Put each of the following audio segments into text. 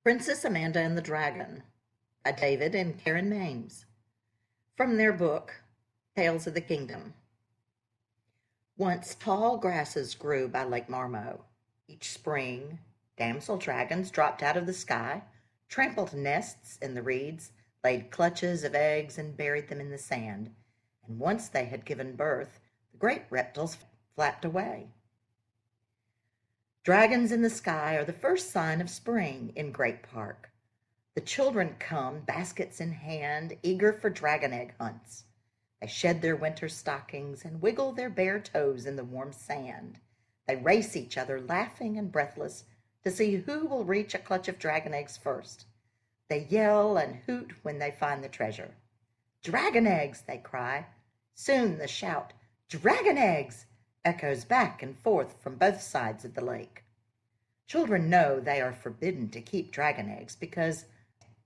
Princess Amanda and the Dragon by David and Karen Mames. From their book, Tales of the Kingdom. Once tall grasses grew by Lake Marmo. Each spring, damsel dragons dropped out of the sky, trampled nests in the reeds, laid clutches of eggs, and buried them in the sand. And once they had given birth, the great reptiles flapped away. Dragons in the sky are the first sign of spring in Great Park. The children come, baskets in hand, eager for dragon egg hunts. They shed their winter stockings and wiggle their bare toes in the warm sand. They race each other, laughing and breathless, to see who will reach a clutch of dragon eggs first. They yell and hoot when they find the treasure. "Dragon eggs!" they cry. Soon the shout, "Dragon eggs!" echoes back and forth from both sides of the lake. Children know they are forbidden to keep dragon eggs because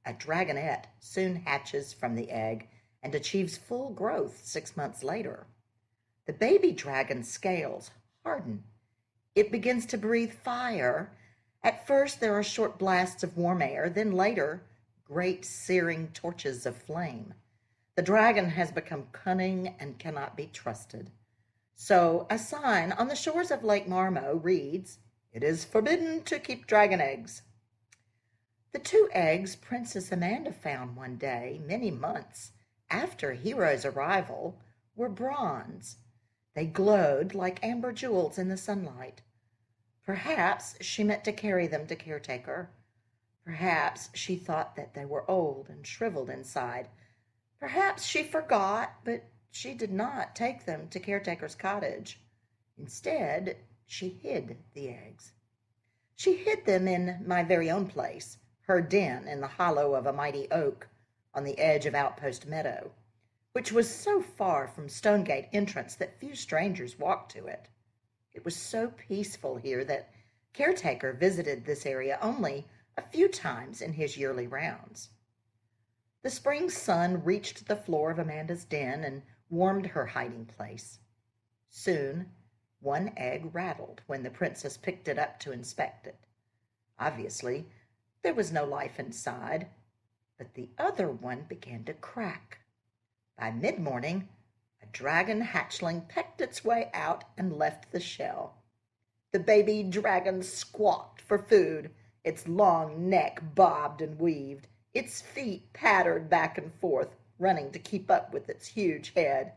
a dragonette soon hatches from the egg and achieves full growth 6 months later. The baby dragon's scales harden. It begins to breathe fire. At first there are short blasts of warm air, then later great searing torches of flame. The dragon has become cunning and cannot be trusted. So a sign on the shores of Lake Marmo reads, "It is forbidden to keep dragon eggs." The 2 eggs Princess Amanda found one day, many months after Hero's arrival, were bronze. They glowed like amber jewels in the sunlight. Perhaps she meant to carry them to Caretaker. Perhaps she thought that they were old and shriveled inside. Perhaps she forgot, but she did not take them to Caretaker's cottage. Instead, she hid the eggs. She hid them in my very own place, her den in the hollow of a mighty oak on the edge of Outpost Meadow, which was so far from Stonegate entrance that few strangers walked to it. It was so peaceful here that Caretaker visited this area only a few times in his yearly rounds. The spring sun reached the floor of Amanda's den and warmed her hiding place. Soon, one egg rattled when the princess picked it up to inspect it. Obviously, there was no life inside, but the other one began to crack. By mid-morning, a dragon hatchling pecked its way out and left the shell. The baby dragon squawked for food. Its long neck bobbed and weaved. Its feet pattered back and forth, running to keep up with its huge head.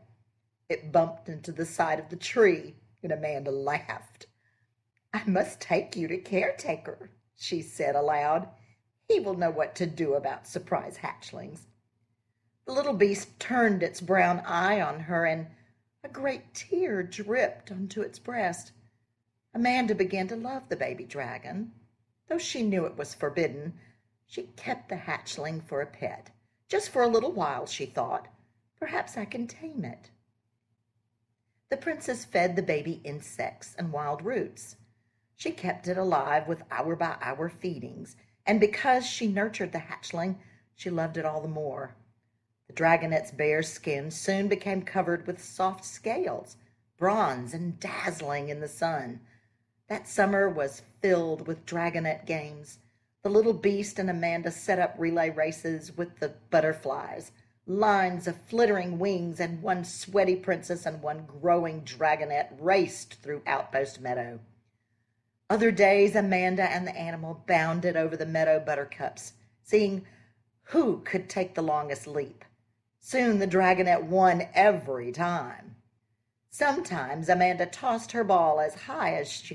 It bumped into the side of the tree, and Amanda laughed. "I must take you to Caretaker," she said aloud. "He will know what to do about surprise hatchlings." The little beast turned its brown eye on her, and a great tear dripped onto its breast. Amanda began to love the baby dragon. Though she knew it was forbidden, she kept the hatchling for a pet. Just for a little while, she thought. Perhaps I can tame it. The princess fed the baby insects and wild roots. She kept it alive with hour-by-hour feedings, and because she nurtured the hatchling, she loved it all the more. The dragonette's bare skin soon became covered with soft scales, bronze and dazzling in the sun. That summer was filled with dragonette games. The little beast and Amanda set up relay races with the butterflies. Lines of flittering wings and one sweaty princess and one growing dragonette raced through Outpost Meadow. Other days Amanda and the animal bounded over the meadow buttercups, seeing who could take the longest leap. Soon the dragonette won every time. Sometimes Amanda tossed her ball as high as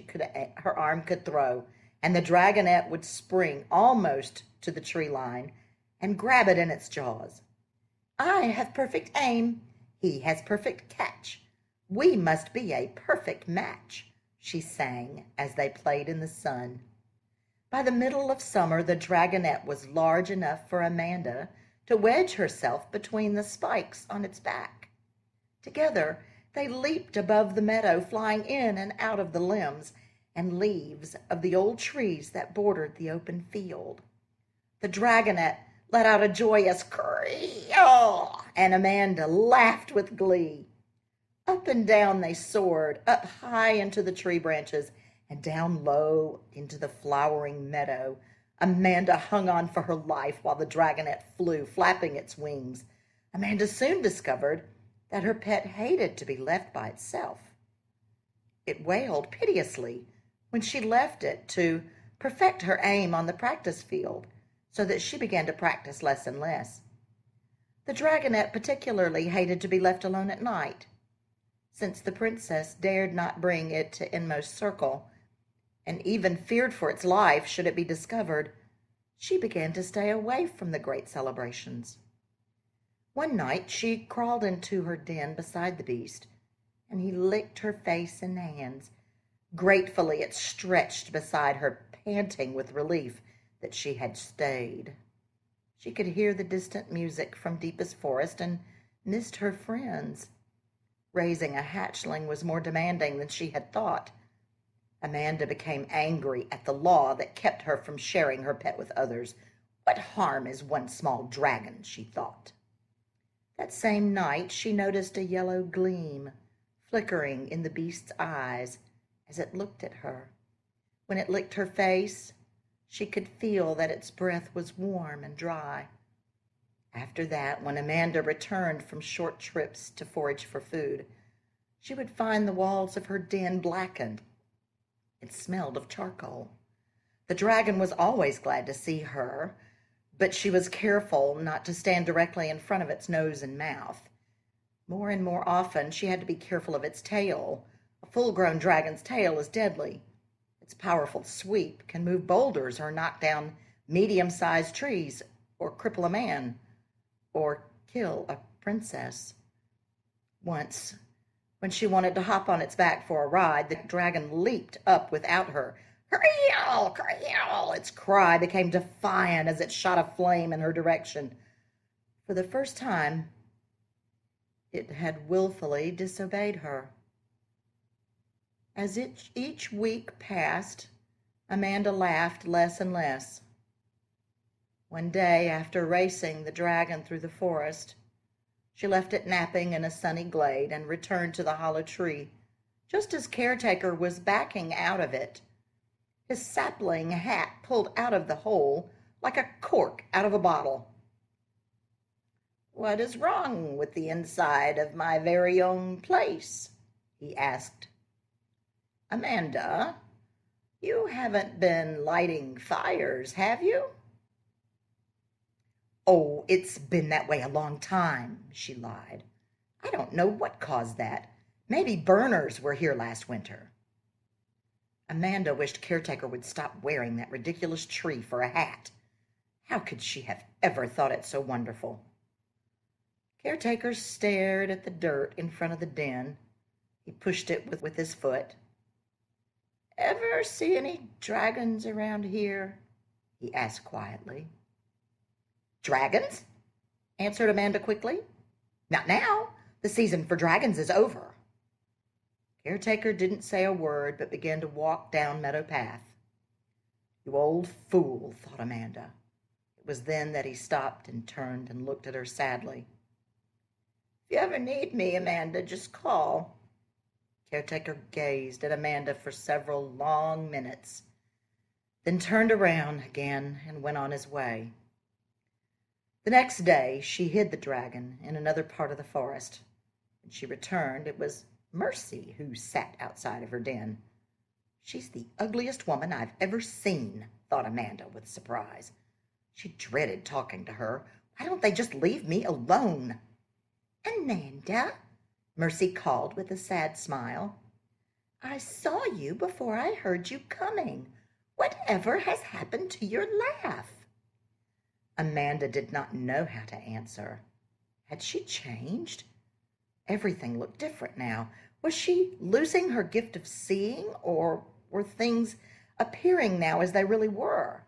her arm could throw, and the dragonette would spring almost to the tree line and grab it in its jaws. "I have perfect aim. He has perfect catch. We must be a perfect match," she sang as they played in the sun. By the middle of summer, the dragonette was large enough for Amanda to wedge herself between the spikes on its back. Together, they leaped above the meadow, flying in and out of the limbs and leaves of the old trees that bordered the open field. The dragonette let out a joyous "Cree-yaw," and Amanda laughed with glee. Up and down they soared, up high into the tree branches and down low into the flowering meadow, Amanda hung on for her life while the dragonet flew, flapping its wings. Amanda soon discovered that her pet hated to be left by itself. It wailed piteously when she left it to perfect her aim on the practice field, so that she began to practice less and less. The dragonet particularly hated to be left alone at night. Since the princess dared not bring it to inmost circle, and even feared for its life should it be discovered, she began to stay away from the great celebrations. One night she crawled into her den beside the beast, and he licked her face and hands. Gratefully it stretched beside her, panting with relief that she had stayed. She could hear the distant music from deepest forest and missed her friends. Raising a hatchling was more demanding than she had thought. Amanda became angry at the law that kept her from sharing her pet with others. What harm is one small dragon, she thought. That same night she noticed a yellow gleam flickering in the beast's eyes as it looked at her. When it licked her face, she could feel that its breath was warm and dry. After that, when Amanda returned from short trips to forage for food, she would find the walls of her den blackened. It smelled of charcoal. The dragon was always glad to see her, but she was careful not to stand directly in front of its nose and mouth. More and more often, she had to be careful of its tail. A full-grown dragon's tail is deadly. Its powerful sweep can move boulders or knock down medium-sized trees or cripple a man or kill a princess. Once, when she wanted to hop on its back for a ride, the dragon leaped up without her. "Hurry-ow! Hurry-ow!" Its cry became defiant as it shot a flame in her direction. For the first time, it had willfully disobeyed her. As each week passed, Amanda laughed less and less. One day, after racing the dragon through the forest, she left it napping in a sunny glade and returned to the hollow tree, just as Caretaker was backing out of it. His sapling hat pulled out of the hole like a cork out of a bottle. "What is wrong with the inside of my very own place?" he asked. "Amanda, you haven't been lighting fires, have you?" "Oh, it's been that way a long time," she lied. "I don't know what caused that. Maybe burners were here last winter." Amanda wished Caretaker would stop wearing that ridiculous tree for a hat. How could she have ever thought it so wonderful? Caretaker stared at the dirt in front of the den. He pushed it with his foot. "Ever see any dragons around here?" he asked quietly. "Dragons?" answered Amanda quickly. "Not now. The season for dragons is over." Caretaker didn't say a word, but began to walk down Meadow Path. "You old fool," thought Amanda. It was then that he stopped and turned and looked at her sadly. "If you ever need me, Amanda, just call." Caretaker gazed at Amanda for several long minutes, then turned around again and went on his way. The next day she hid the dragon in another part of the forest. When she returned, it was Mercy who sat outside of her den. "She's the ugliest woman I've ever seen," thought Amanda with surprise. She dreaded talking to her. Why don't they just leave me alone? "Amanda," Mercy called with a sad smile. "I saw you before I heard you coming. Whatever has happened to your laugh?" Amanda did not know how to answer. Had she changed? Everything looked different now. Was she losing her gift of seeing, or were things appearing now as they really were?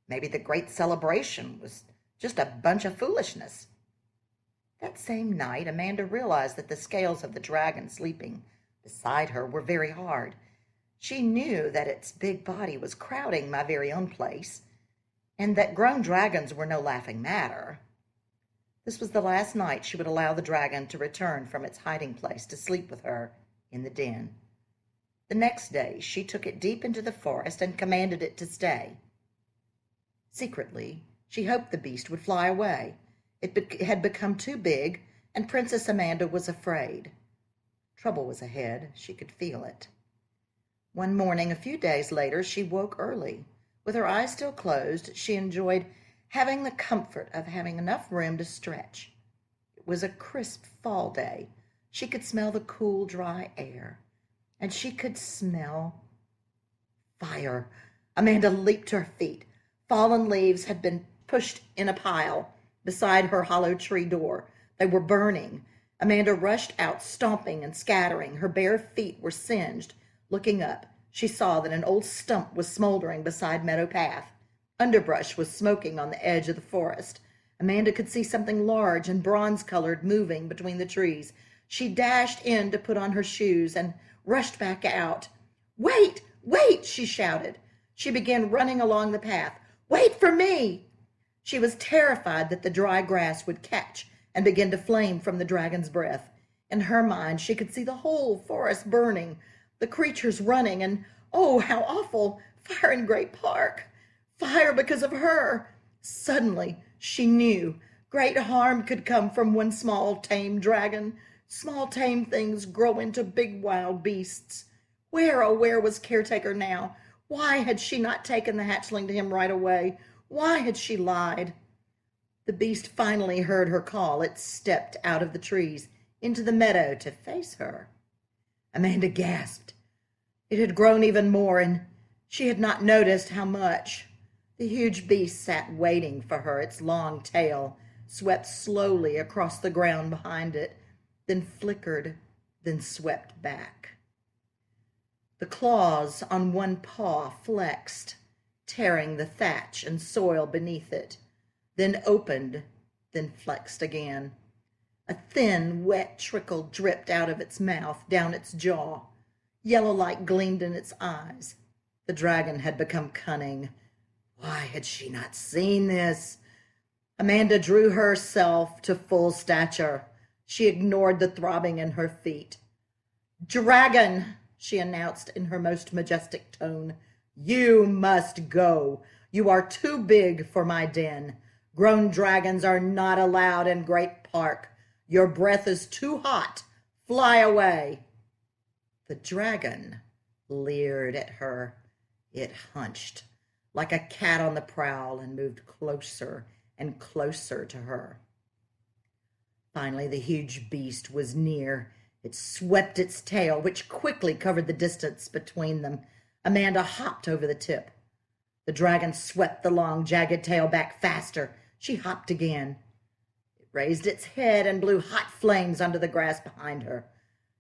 Maybe the great celebration was just a bunch of foolishness. That same night, Amanda realized that the scales of the dragon sleeping beside her were very hard. She knew that its big body was crowding my very own place, and that grown dragons were no laughing matter. This was the last night she would allow the dragon to return from its hiding place to sleep with her in the den. The next day she took it deep into the forest and commanded it to stay. Secretly, she hoped the beast would fly away. It had become too big, and Princess Amanda was afraid. Trouble was ahead. She could feel it. One morning, a few days later, she woke early. With her eyes still closed, she enjoyed having the comfort of having enough room to stretch. It was a crisp fall day. She could smell the cool, dry air, and she could smell fire. Amanda leaped to her feet. Fallen leaves had been pushed in a pile beside her hollow tree door. They were burning. Amanda rushed out, stomping and scattering. Her bare feet were singed. Looking up, she saw that an old stump was smoldering beside Meadow Path. Underbrush was smoking on the edge of the forest. Amanda could see something large and bronze-colored moving between the trees. She dashed in to put on her shoes and rushed back out. "Wait! Wait!" she shouted. She began running along the path. "Wait for me!" She was terrified that the dry grass would catch and begin to flame from the dragon's breath. In her mind, she could see the whole forest burning, the creatures running, and, oh, how awful, fire in Great Park. Fire because of her. Suddenly, she knew great harm could come from one small tame dragon. Small tame things grow into big wild beasts. Where, oh, where was Caretaker now? Why had she not taken the hatchling to him right away? Why had she lied? The beast finally heard her call. It stepped out of the trees into the meadow to face her. Amanda gasped. It had grown even more, and she had not noticed how much. The huge beast sat waiting for her, its long tail swept slowly across the ground behind it, then flickered, then swept back. The claws on one paw flexed, tearing the thatch and soil beneath it, then opened, then flexed again. A thin, wet trickle dripped out of its mouth, down its jaw. Yellow light gleamed in its eyes. The dragon had become cunning. Why had she not seen this? Amanda drew herself to full stature. She ignored the throbbing in her feet. "Dragon," she announced in her most majestic tone, "you must go. You are too big for my den. Grown dragons are not allowed in Great Park. Your breath is too hot. Fly away." The dragon leered at her. It hunched like a cat on the prowl and moved closer and closer to her. Finally, the huge beast was near. It swept its tail, which quickly covered the distance between them. Amanda hopped over the tip. The dragon swept the long, jagged tail back faster. She hopped again. It raised its head and blew hot flames onto the grass behind her.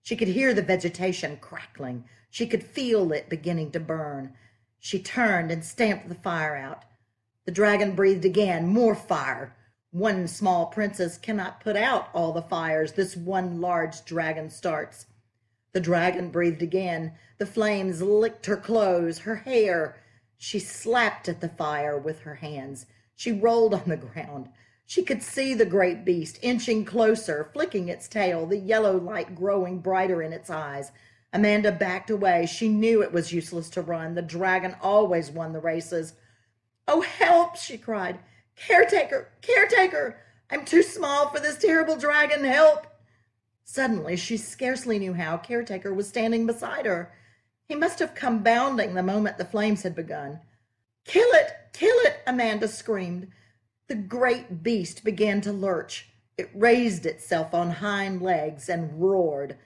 She could hear the vegetation crackling. She could feel it beginning to burn. She turned and stamped the fire out. The dragon breathed again, more fire. One small princess cannot put out all the fires this one large dragon starts. The dragon breathed again. The flames licked her clothes, her hair. She slapped at the fire with her hands. She rolled on the ground. She could see the great beast inching closer, flicking its tail, the yellow light growing brighter in its eyes. Amanda backed away. She knew it was useless to run. The dragon always won the races. "Oh, help!" she cried. "Caretaker! Caretaker! I'm too small for this terrible dragon. Help!" Suddenly, she scarcely knew how, Caretaker was standing beside her. He must have come bounding the moment the flames had begun. "Kill it! Kill it!" Amanda screamed. The great beast began to lurch. It raised itself on hind legs and roared.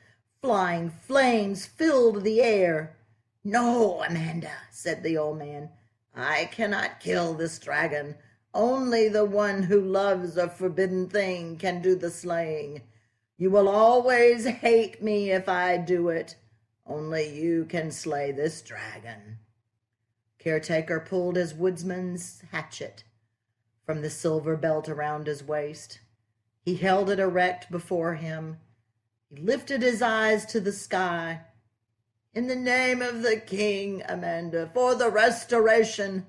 Flying flames filled the air. "No, Amanda," said the old man. "I cannot kill this dragon. Only the one who loves a forbidden thing can do the slaying. You will always hate me if I do it. Only you can slay this dragon." Caretaker pulled his woodsman's hatchet from the silver belt around his waist. He held it erect before him. He lifted his eyes to the sky. "In the name of the king, Amanda, for the restoration,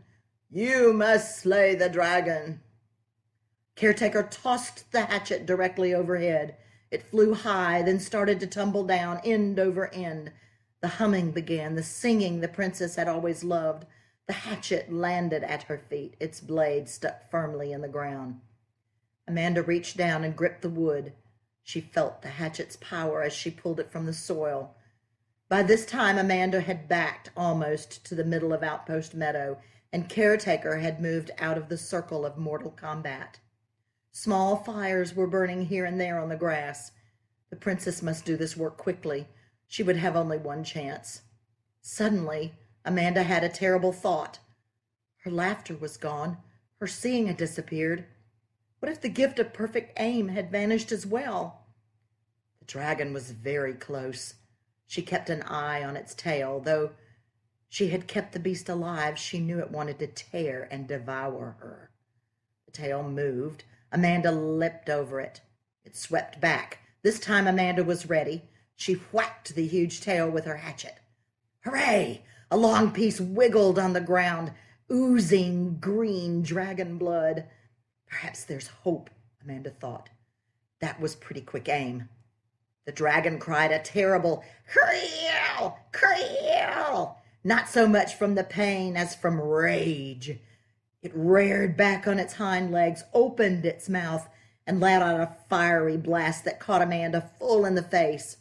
you must slay the dragon." Caretaker tossed the hatchet directly overhead. It flew high, then started to tumble down, end over end. The humming began, the singing the princess had always loved. The hatchet landed at her feet, its blade stuck firmly in the ground. Amanda reached down and gripped the wood. She felt the hatchet's power as she pulled it from the soil. By this time, Amanda had backed almost to the middle of Outpost Meadow, and Caretaker had moved out of the circle of mortal combat. Small fires were burning here and there on the grass. The princess must do this work quickly. She would have only one chance. Suddenly, Amanda had a terrible thought. Her laughter was gone. Her seeing had disappeared. What if the gift of perfect aim had vanished as well? The dragon was very close. She kept an eye on its tail. Though she had kept the beast alive, she knew it wanted to tear and devour her. The tail moved. Amanda leapt over it. It swept back. This time Amanda was ready. She whacked the huge tail with her hatchet. Hooray! A long piece wiggled on the ground, oozing green dragon blood. Perhaps there's hope, Amanda thought. That was pretty quick aim. The dragon cried a terrible "Creel! Creel!" not so much from the pain as from rage. It reared back on its hind legs, opened its mouth, and let out a fiery blast that caught Amanda full in the face.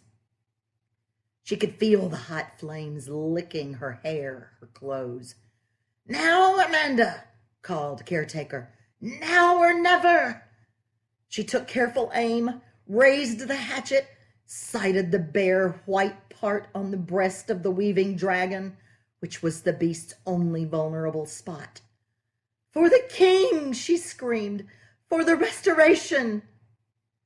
She could feel the hot flames licking her hair, her clothes. "Now, Amanda," called Caretaker. "Now or never." She took careful aim, raised the hatchet, sighted the bare white part on the breast of the weaving dragon, which was the beast's only vulnerable spot. "For the king!" she screamed. "For the restoration!"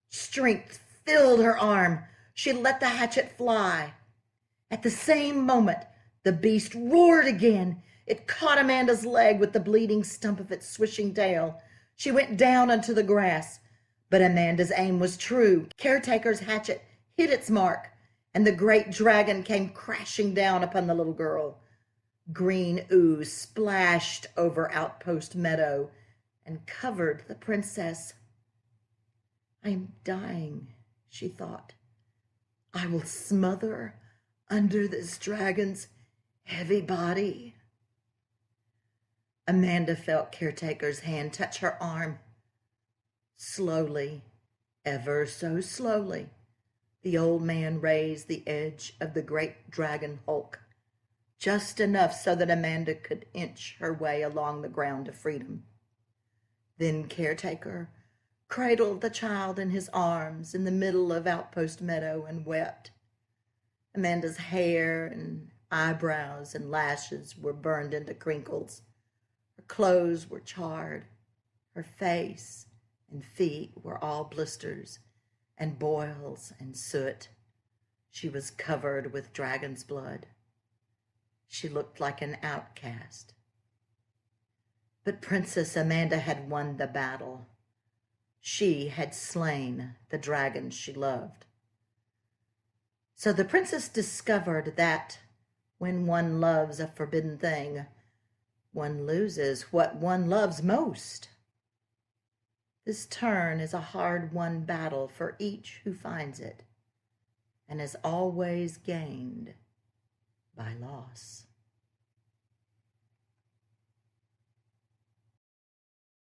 Strength filled her arm. She let the hatchet fly. At the same moment, the beast roared again. It caught Amanda's leg with the bleeding stump of its swishing tail. She went down onto the grass, but Amanda's aim was true. Caretaker's hatchet hit its mark, and the great dragon came crashing down upon the little girl. Green ooze splashed over Outpost Meadow and covered the princess. "I am dying," she thought. "I will smother under this dragon's heavy body." Amanda felt Caretaker's hand touch her arm. Slowly, ever so slowly, the old man raised the edge of the great dragon hulk, just enough so that Amanda could inch her way along the ground to freedom. Then Caretaker cradled the child in his arms in the middle of Outpost Meadow and wept. Amanda's hair and eyebrows and lashes were burned into crinkles. Her clothes were charred. Her face and feet were all blisters and boils and soot. She was covered with dragon's blood. She looked like an outcast. But Princess Amanda had won the battle. She had slain the dragon she loved. So the princess discovered that when one loves a forbidden thing, one loses what one loves most. This turn is a hard-won battle for each who finds it, and is always gained by loss.